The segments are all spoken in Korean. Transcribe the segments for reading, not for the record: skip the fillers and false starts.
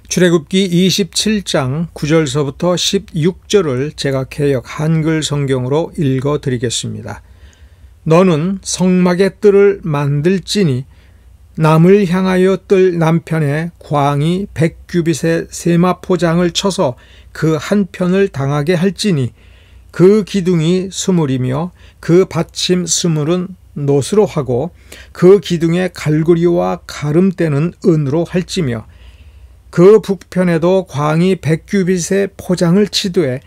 출애굽기 27장 9절서부터 16절을 제가 개역 한글 성경으로 읽어 드리겠습니다. 너는 성막의 뜰을 만들지니 남을 향하여 뜰 남편에 광이 100규빗의 세마포장을 쳐서 그 한편을 당하게 할지니 그 기둥이 스물이며 그 받침 스물은 노스로 하고 그 기둥의 갈고리와 가름대는 은으로 할지며 그 북편에도 광이 100규빗의 포장을 치되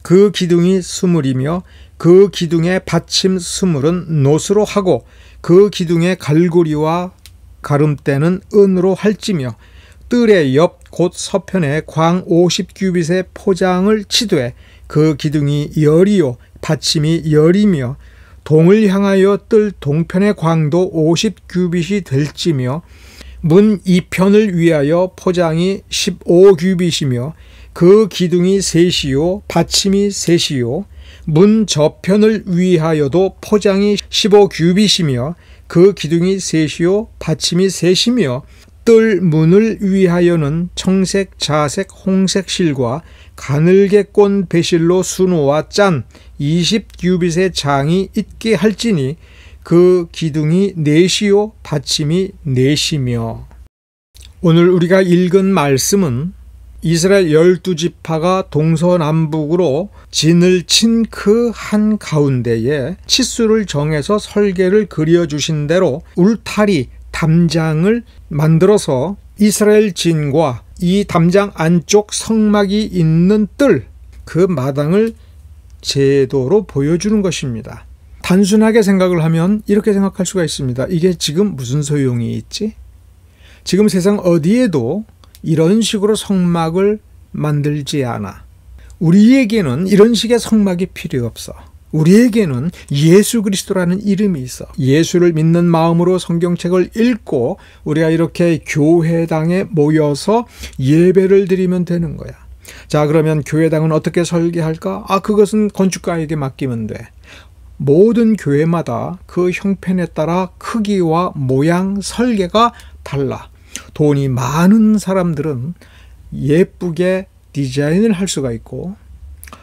그 기둥이 스물이며 그 기둥의 받침 스물은 노스로 하고 그 기둥의 갈고리와 가름대는 은으로 할지며 뜰의 옆 곧 서편에 광 50규빗의 포장을 치되 그 기둥이 열이요 받침이 열이며 동을 향하여 뜰 동편의 광도 50규빗이 될지며 문 2편을 위하여 포장이 15규빗이며 그 기둥이 셋이요 받침이 셋이요 문 저편을 위하여도 포장이 15규빗이며 그 기둥이 셋이요 받침이 셋이며 뜰 문을 위하여는 청색, 자색, 홍색 실과 가늘게 꼰 배실로 수놓아 짠 20규빗의 장이 있게 할지니 그 기둥이 넷이요 받침이 넷이며. 오늘 우리가 읽은 말씀은 이스라엘 12지파가 동서남북으로 진을 친 그 한가운데에 치수를 정해서 설계를 그려주신 대로 울타리 담장을 만들어서 이스라엘 진과 이 담장 안쪽 성막이 있는 뜰, 그 마당을 제도로 보여주는 것입니다. 단순하게 생각을 하면 이렇게 생각할 수가 있습니다. 이게 지금 무슨 소용이 있지? 지금 세상 어디에도 이런 식으로 성막을 만들지 않아. 우리에게는 이런 식의 성막이 필요 없어. 우리에게는 예수 그리스도라는 이름이 있어. 예수를 믿는 마음으로 성경책을 읽고 우리가 이렇게 교회당에 모여서 예배를 드리면 되는 거야. 자, 그러면 교회당은 어떻게 설계할까? 그것은 건축가에게 맡기면 돼. 모든 교회마다 그 형편에 따라 크기와 모양, 설계가 달라. 돈이 많은 사람들은 예쁘게 디자인을 할 수가 있고,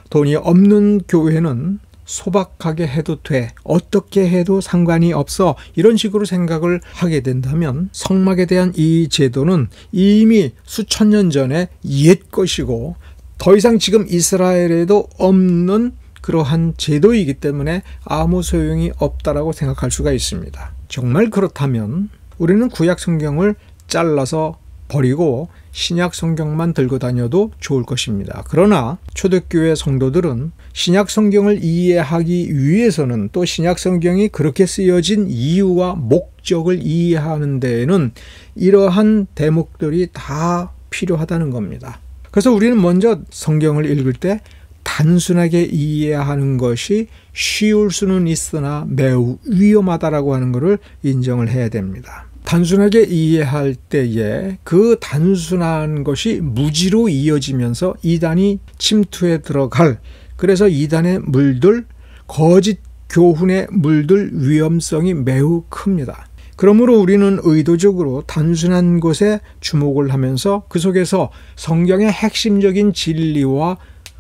돈이 없는 교회는 소박하게 해도 돼, 어떻게 해도 상관이 없어, 이런 식으로 생각을 하게 된다면 성막에 대한 이 제도는 이미 수천 년 전에 옛 것이고 더 이상 지금 이스라엘에도 없는 그러한 제도이기 때문에 아무 소용이 없다라고 생각할 수가 있습니다. 정말 그렇다면 우리는 구약 성경을 잘라서 버리고 신약 성경만 들고 다녀도 좋을 것입니다. 그러나 초대교회 성도들은 신약 성경을 이해하기 위해서는, 또 신약 성경이 그렇게 쓰여진 이유와 목적을 이해하는 데에는 이러한 대목들이 다 필요하다는 겁니다. 그래서 우리는 먼저 성경을 읽을 때 단순하게 이해하는 것이 쉬울 수는 있으나 매우 위험하다라고 하는 것을 인정을 해야 됩니다. 단순하게 이해할 때에 그 단순한 것이 무지로 이어지면서 이단이 침투해 들어갈, 그래서 이단에 물들, 거짓 교훈에 물들 위험성이 매우 큽니다. 그러므로 우리는 의도적으로 단순한 것에 주목을 하면서 그 속에서 성경의 핵심적인 진리와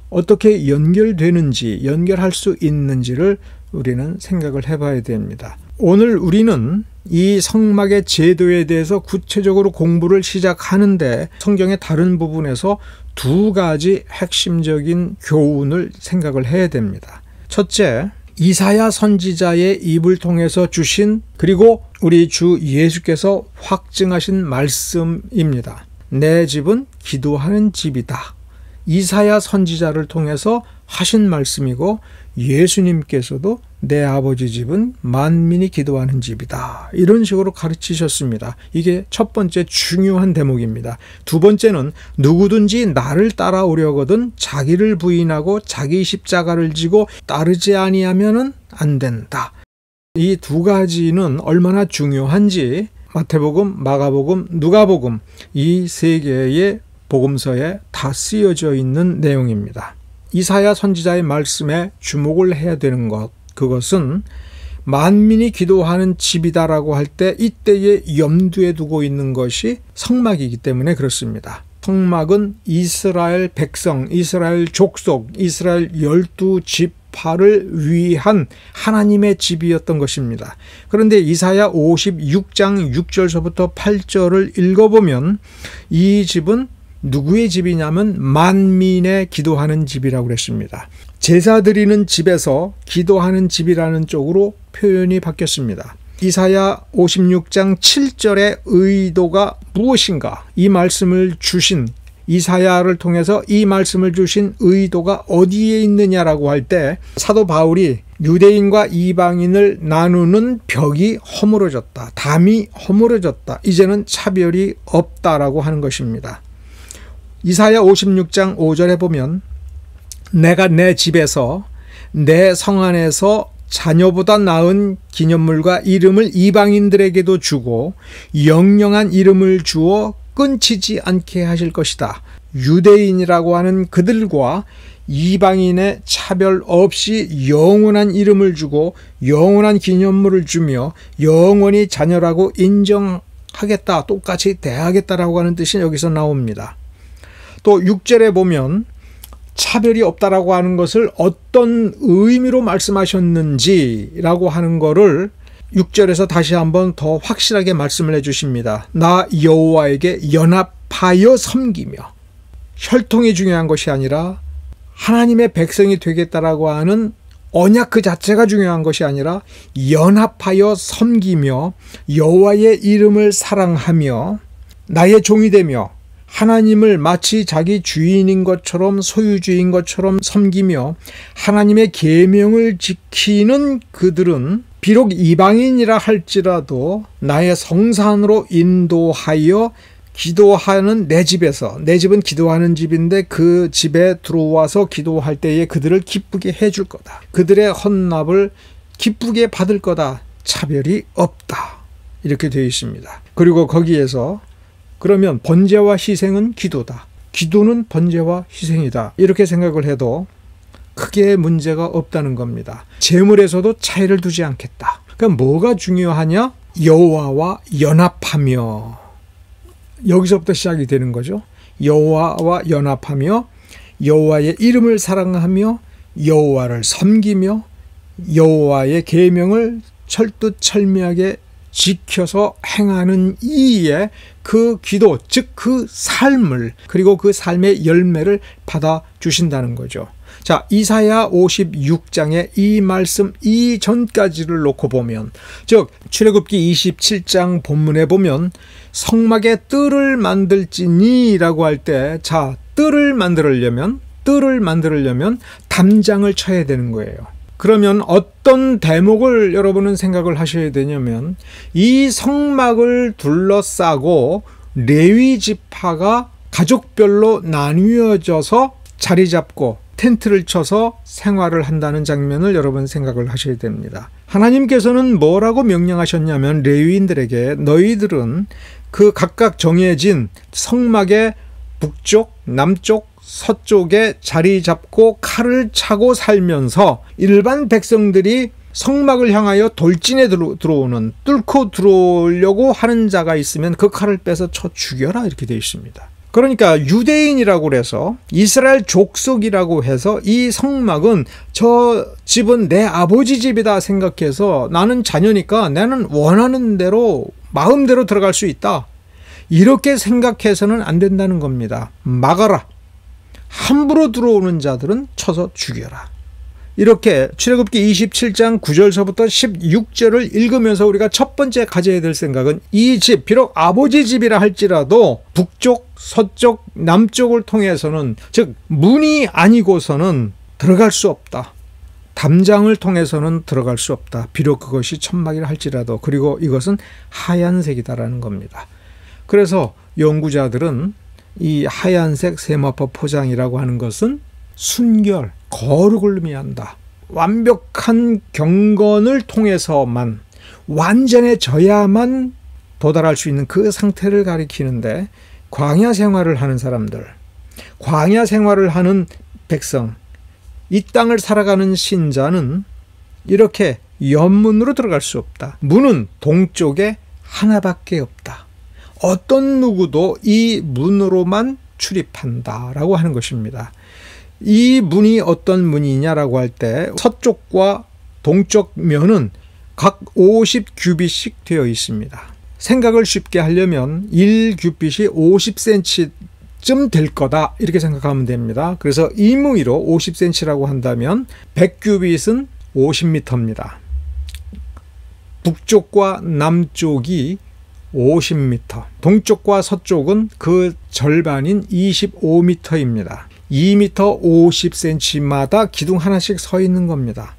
어떻게 연결되는지, 연결할 수 있는지를 우리는 생각을 해봐야 됩니다. 오늘 우리는 이 성막의 제도에 대해서 구체적으로 공부를 시작하는데 성경의 다른 부분에서 두 가지 핵심적인 교훈을 생각을 해야 됩니다. 첫째, 이사야 선지자의 입을 통해서 주신, 그리고 우리 주 예수께서 확증하신 말씀입니다. 내 집은 기도하는 집이다. 이사야 선지자를 통해서 하신 말씀이고, 예수님께서도 내 아버지 집은 만민이 기도하는 집이다, 이런 식으로 가르치셨습니다. 이게 첫 번째 중요한 대목입니다. 두 번째는 누구든지 나를 따라오려거든 자기를 부인하고 자기 십자가를 지고 따르지 아니하면은 안 된다. 이 두 가지는 얼마나 중요한지 마태복음, 마가복음, 누가복음 이 세 개의 복음서에 다 쓰여져 있는 내용입니다. 이사야 선지자의 말씀에 주목을 해야 되는 것, 그것은 만민이 기도하는 집이다라고 할 때 이때에 염두에 두고 있는 것이 성막이기 때문에 그렇습니다. 성막은 이스라엘 백성, 이스라엘 족속, 이스라엘 12지파를 위한 하나님의 집이었던 것입니다. 그런데 이사야 56장 6절서부터 8절을 읽어보면 이 집은 누구의 집이냐면 만민의 기도하는 집이라고 그랬습니다. 제사 드리는 집에서 기도하는 집이라는 쪽으로 표현이 바뀌었습니다. 이사야 56장 7절의 의도가 무엇인가? 이 말씀을 주신 이사야를 통해서 이 말씀을 주신 의도가 어디에 있느냐라고 할 때 사도 바울이 유대인과 이방인을 나누는 벽이 허물어졌다. 담이 허물어졌다. 이제는 차별이 없다라고 하는 것입니다. 이사야 56장 5절에 보면 내가 내 집에서 내 성 안에서 자녀보다 나은 기념물과 이름을 이방인들에게도 주고 영영한 이름을 주어 끊치지 않게 하실 것이다. 유대인이라고 하는 그들과 이방인의 차별 없이 영원한 이름을 주고 영원한 기념물을 주며 영원히 자녀라고 인정하겠다. 똑같이 대하겠다라고 하는 뜻이 여기서 나옵니다. 또 6절에 보면 차별이 없다라고 하는 것을 어떤 의미로 말씀하셨는지라고 하는 것을 6절에서 다시 한번 더 확실하게 말씀을 해주십니다. 나 여호와에게 연합하여 섬기며, 혈통이 중요한 것이 아니라 하나님의 백성이 되겠다라고 하는 언약 그 자체가 중요한 것이 아니라 연합하여 섬기며 여호와의 이름을 사랑하며 나의 종이 되며 하나님을 마치 자기 주인인 것처럼 소유주인 것처럼 섬기며 하나님의 계명을 지키는 그들은 비록 이방인이라 할지라도 나의 성산으로 인도하여 기도하는 내 집에서, 내 집은 기도하는 집인데 그 집에 들어와서 기도할 때에 그들을 기쁘게 해줄 거다. 그들의 헌납을 기쁘게 받을 거다. 차별이 없다. 이렇게 되어 있습니다. 그리고 거기에서 그러면 번제와 희생은 기도다. 기도는 번제와 희생이다. 이렇게 생각을 해도 크게 문제가 없다는 겁니다. 제물에서도 차이를 두지 않겠다. 그럼 뭐가 중요하냐? 여호와와 연합하며. 여기서부터 시작이 되는 거죠. 여호와와 연합하며 여호와의 이름을 사랑하며 여호와를 섬기며 여호와의 계명을 철두철미하게 지켜서 행하는 이에 그 기도, 즉 그 삶을, 그리고 그 삶의 열매를 받아주신다는 거죠. 자, 이사야 56장의 이 말씀 이전까지를 놓고 보면, 즉 출애굽기 27장 본문에 보면 성막에 뜰을 만들지니 라고 할 때, 자, 뜰을 만들려면 담장을 쳐야 되는 거예요. 그러면 어떤 대목을 여러분은 생각을 하셔야 되냐면, 이 성막을 둘러싸고 레위 지파가 가족별로 나뉘어져서 자리 잡고 텐트를 쳐서 생활을 한다는 장면을 여러분 생각을 하셔야 됩니다. 하나님께서는 뭐라고 명령하셨냐면 레위인들에게 너희들은 그 각각 정해진 성막의 북쪽, 남쪽, 서쪽에 자리 잡고 칼을 차고 살면서 일반 백성들이 성막을 향하여 돌진에 들어오는, 뚫고 들어오려고 하는 자가 있으면 그 칼을 빼서 쳐 죽여라, 이렇게 되어 있습니다. 그러니까 유대인이라고 해서 이스라엘 족속이라고 해서 이 성막은 저 집은 내 아버지 집이다 생각해서 나는 자녀니까 나는 원하는 대로 마음대로 들어갈 수 있다, 이렇게 생각해서는 안 된다는 겁니다. 막아라. 함부로 들어오는 자들은 쳐서 죽여라. 이렇게 출애굽기 27장 9절서부터 16절을 읽으면서 우리가 첫 번째 가져야 될 생각은 이 집, 비록 아버지 집이라 할지라도 북쪽, 서쪽, 남쪽을 통해서는, 즉 문이 아니고서는 들어갈 수 없다. 담장을 통해서는 들어갈 수 없다. 비록 그것이 천막이라 할지라도. 그리고 이것은 하얀색이다라는 겁니다. 그래서 연구자들은 이 하얀색 세마포 포장이라고 하는 것은 순결, 거룩을 의미한다. 완벽한 경건을 통해서만, 완전해져야만 도달할 수 있는 그 상태를 가리키는데, 광야 생활을 하는 사람들, 광야 생활을 하는 백성, 이 땅을 살아가는 신자는 이렇게 옆문으로 들어갈 수 없다. 문은 동쪽에 하나밖에 없다. 어떤 누구도 이 문으로만 출입한다라고 하는 것입니다. 이 문이 어떤 문이냐라고 할 때 서쪽과 동쪽 면은 각 50규빗씩 되어 있습니다. 생각을 쉽게 하려면 1규빗이 50cm쯤 될 거다 이렇게 생각하면 됩니다. 그래서 임의로 50cm라고 한다면 100규빗은 50m입니다. 북쪽과 남쪽이 50m, 동쪽과 서쪽은 그 절반인 25m입니다. 2m 50cm마다 기둥 하나씩 서 있는 겁니다.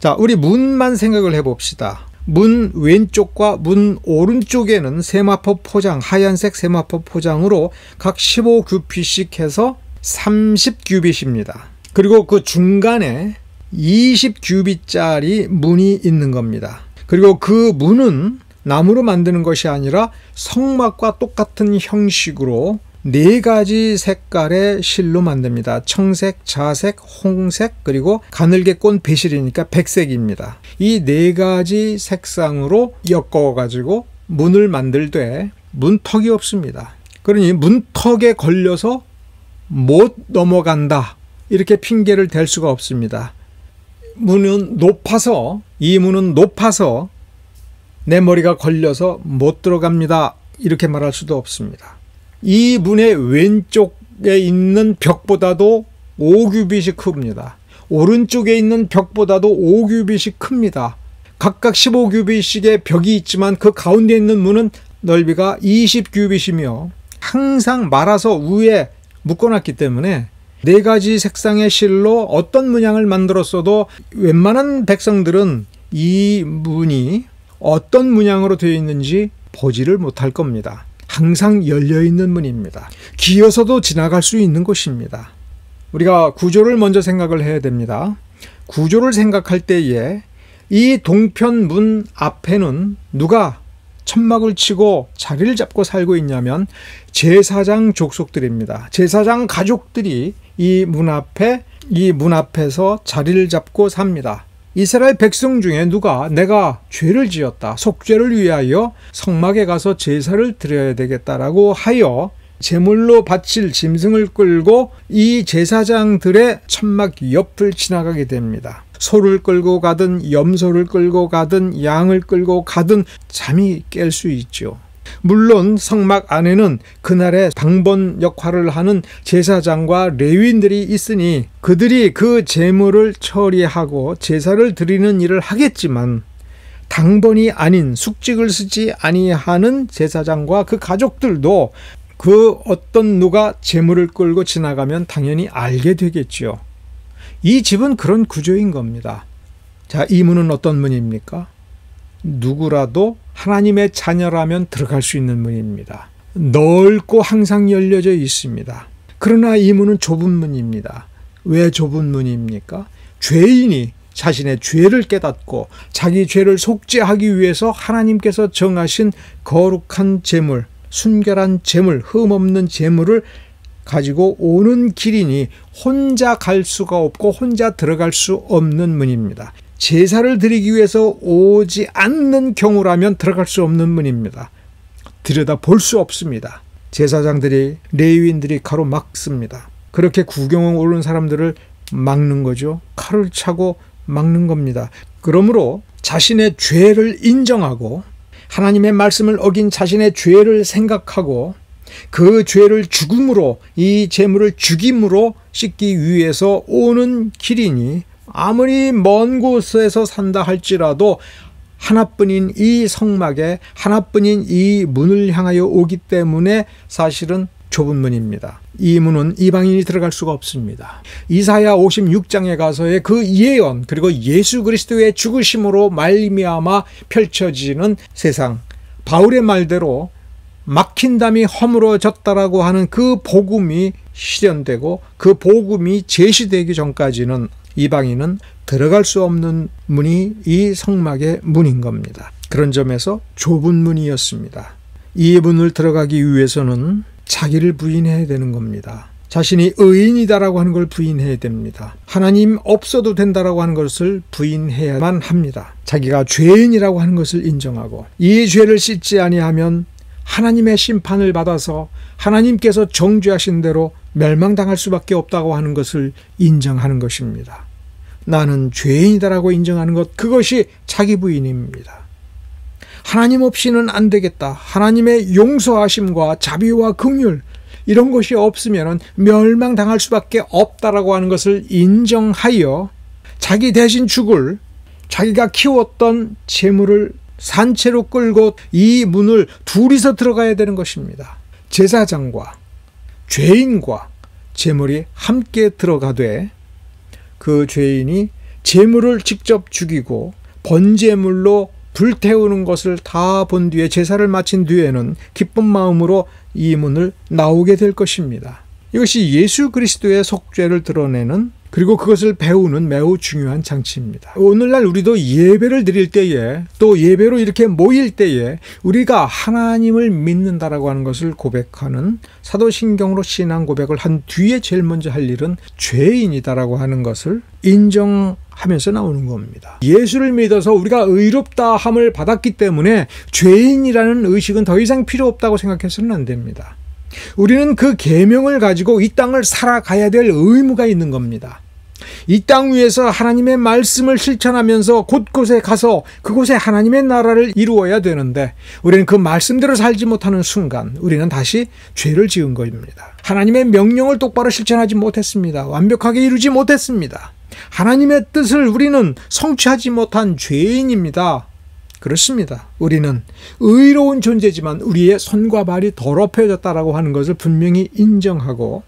자, 우리 문만 생각을 해봅시다. 문 왼쪽과 문 오른쪽에는 세마포 포장, 하얀색 세마포 포장으로 각 15규빗씩 해서 30규빗입니다. 그리고 그 중간에 20규빗짜리 문이 있는 겁니다. 그리고 그 문은 나무로 만드는 것이 아니라 성막과 똑같은 형식으로 4가지 색깔의 실로 만듭니다. 청색, 자색, 홍색, 그리고 가늘게 꼰 배실이니까 백색입니다. 이 4가지 색상으로 엮어가지고 문을 만들되 문턱이 없습니다. 그러니 문턱에 걸려서 못 넘어간다 이렇게 핑계를 댈 수가 없습니다. 문은 높아서, 이 문은 높아서 내 머리가 걸려서 못 들어갑니다 이렇게 말할 수도 없습니다. 이 문의 왼쪽에 있는 벽보다도 5규빗이 큽니다. 오른쪽에 있는 벽보다도 5규빗이 큽니다. 각각 15규빗씩의 벽이 있지만 그 가운데 있는 문은 넓이가 20규빗이며 항상 말아서 위에 묶어놨기 때문에 4가지 색상의 실로 어떤 문양을 만들었어도 웬만한 백성들은 이 문이 어떤 문양으로 되어 있는지 보지를 못할 겁니다. 항상 열려있는 문입니다. 기어서도 지나갈 수 있는 곳입니다. 우리가 구조를 먼저 생각을 해야 됩니다. 구조를 생각할 때에 이 동편 문 앞에는 누가 천막을 치고 자리를 잡고 살고 있냐면 제사장 족속들입니다. 제사장 가족들이 이 문 앞에서 자리를 잡고 삽니다. 이스라엘 백성 중에 누가 내가 죄를 지었다, 속죄를 위하여 성막에 가서 제사를 드려야 되겠다라고 하여 제물로 바칠 짐승을 끌고 이 제사장들의 천막 옆을 지나가게 됩니다. 소를 끌고 가든 염소를 끌고 가든 양을 끌고 가든 잠이 깰 수 있죠. 물론 성막 안에는 그날의 당번 역할을 하는 제사장과 레위인들이 있으니 그들이 그 제물을 처리하고 제사를 드리는 일을 하겠지만 당번이 아닌 숙직을 쓰지 아니하는 제사장과 그 가족들도 그 어떤 누가 제물을 끌고 지나가면 당연히 알게 되겠죠. 이 집은 그런 구조인 겁니다. 자, 이 문은 어떤 문입니까? 누구라도 하나님의 자녀라면 들어갈 수 있는 문입니다. 넓고 항상 열려져 있습니다. 그러나 이 문은 좁은 문입니다. 왜 좁은 문입니까? 죄인이 자신의 죄를 깨닫고 자기 죄를 속죄하기 위해서 하나님께서 정하신 거룩한 제물, 순결한 제물, 흠없는 제물을 가지고 오는 길이니 혼자 갈 수가 없고 혼자 들어갈 수 없는 문입니다. 제사를 드리기 위해서 오지 않는 경우라면 들어갈 수 없는 문입니다. 들여다 볼 수 없습니다. 제사장들이, 레위인들이 가로막습니다. 그렇게 구경을 오는 사람들을 막는 거죠. 칼을 차고 막는 겁니다. 그러므로 자신의 죄를 인정하고 하나님의 말씀을 어긴 자신의 죄를 생각하고 그 죄를 죽음으로, 이 제물을 죽임으로 씻기 위해서 오는 길이니 아무리 먼 곳에서 산다 할지라도 하나뿐인 이 성막에 하나뿐인 이 문을 향하여 오기 때문에 사실은 좁은 문입니다. 이 문은 이방인이 들어갈 수가 없습니다. 이사야 56장에 가서의 그 예언, 그리고 예수 그리스도의 죽으심으로 말미암아 펼쳐지는 세상, 바울의 말대로 막힌 담이 허물어졌다라고 하는 그 복음이 실현되고 그 복음이 제시되기 전까지는 이방인은 들어갈 수 없는 문이 이 성막의 문인 겁니다. 그런 점에서 좁은 문이었습니다. 이 문을 들어가기 위해서는 자기를 부인해야 되는 겁니다. 자신이 의인이다라고 하는 걸 부인해야 됩니다. 하나님 없어도 된다라고 하는 것을 부인해야만 합니다. 자기가 죄인이라고 하는 것을 인정하고 이 죄를 씻지 아니하면 하나님의 심판을 받아서 하나님께서 정죄하신 대로 멸망당할 수밖에 없다고 하는 것을 인정하는 것입니다. 나는 죄인이다라고 인정하는 것, 그것이 자기 부인입니다. 하나님 없이는 안 되겠다. 하나님의 용서하심과 자비와 긍휼, 이런 것이 없으면 멸망당할 수밖에 없다라고 하는 것을 인정하여 자기 대신 죽을, 자기가 키웠던 재물을 산채로 끌고 이 문을 둘이서 들어가야 되는 것입니다. 제사장과 죄인과 재물이 함께 들어가되 그 죄인이 재물을 직접 죽이고 번제물로 불태우는 것을 다 본 뒤에, 제사를 마친 뒤에는 기쁜 마음으로 이 문을 나오게 될 것입니다. 이것이 예수 그리스도의 속죄를 드러내는, 그리고 그것을 배우는 매우 중요한 장치입니다. 오늘날 우리도 예배를 드릴 때에, 또 예배로 이렇게 모일 때에 우리가 하나님을 믿는다라고 하는 것을 고백하는, 사도신경으로 신앙 고백을 한 뒤에 제일 먼저 할 일은 죄인이다라고 하는 것을 인정하면서 나오는 겁니다. 예수를 믿어서 우리가 의롭다 함을 받았기 때문에 죄인이라는 의식은 더 이상 필요 없다고 생각해서는 안 됩니다. 우리는 그 계명을 가지고 이 땅을 살아가야 될 의무가 있는 겁니다. 이 땅 위에서 하나님의 말씀을 실천하면서 곳곳에 가서 그곳에 하나님의 나라를 이루어야 되는데, 우리는 그 말씀대로 살지 못하는 순간 우리는 다시 죄를 지은 것입니다. 하나님의 명령을 똑바로 실천하지 못했습니다. 완벽하게 이루지 못했습니다. 하나님의 뜻을 우리는 성취하지 못한 죄인입니다. 그렇습니다. 우리는 의로운 존재지만 우리의 손과 발이 더럽혀졌다라고 하는 것을 분명히 인정하고,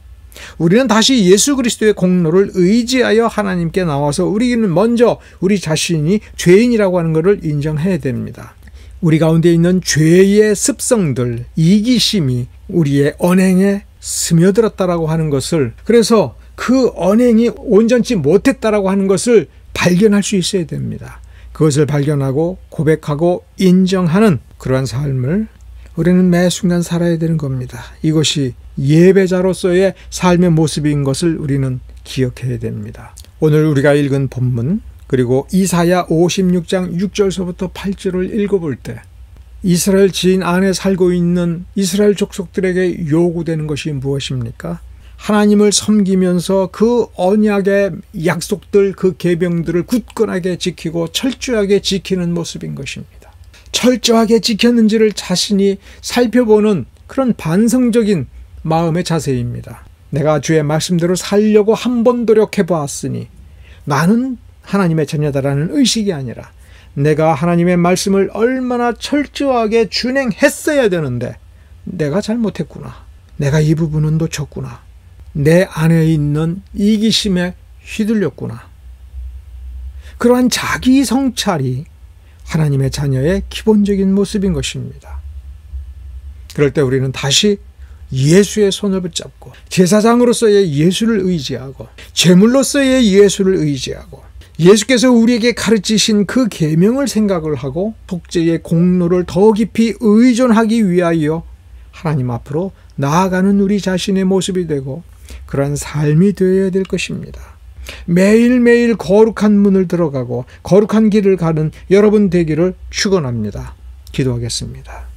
우리는 다시 예수 그리스도의 공로를 의지하여 하나님께 나와서 우리는 먼저 우리 자신이 죄인이라고 하는 것을 인정해야 됩니다. 우리 가운데 있는 죄의 습성들, 이기심이 우리의 언행에 스며들었다라고 하는 것을, 그래서 그 언행이 온전치 못했다라고 하는 것을 발견할 수 있어야 됩니다. 그것을 발견하고 고백하고 인정하는 그러한 삶을 우리는 매 순간 살아야 되는 겁니다. 이것이 예배자로서의 삶의 모습인 것을 우리는 기억해야 됩니다. 오늘 우리가 읽은 본문, 그리고 이사야 56장 6절서부터 8절을 읽어볼 때 이스라엘 지인 안에 살고 있는 이스라엘 족속들에게 요구되는 것이 무엇입니까? 하나님을 섬기면서 그 언약의 약속들, 그 계명들을 굳건하게 지키고 철저하게 지키는 모습인 것입니다. 철저하게 지켰는지를 자신이 살펴보는 그런 반성적인 마음의 자세입니다. 내가 주의 말씀대로 살려고 한 번 노력해 보았으니 나는 하나님의 자녀다라는 의식이 아니라, 내가 하나님의 말씀을 얼마나 철저하게 준행했어야 되는데 내가 잘못했구나, 내가 이 부분은 놓쳤구나, 내 안에 있는 이기심에 휘둘렸구나. 그러한 자기 성찰이 하나님의 자녀의 기본적인 모습인 것입니다. 그럴 때 우리는 다시 예수의 손을 붙잡고, 제사장으로서의 예수를 의지하고, 제물로서의 예수를 의지하고, 예수께서 우리에게 가르치신 그 계명을 생각을 하고 속죄의 공로를 더 깊이 의존하기 위하여 하나님 앞으로 나아가는 우리 자신의 모습이 되고, 그러한 삶이 되어야 될 것입니다. 매일매일 거룩한 문을 들어가고 거룩한 길을 가는 여러분 되기를 축원합니다. 기도하겠습니다.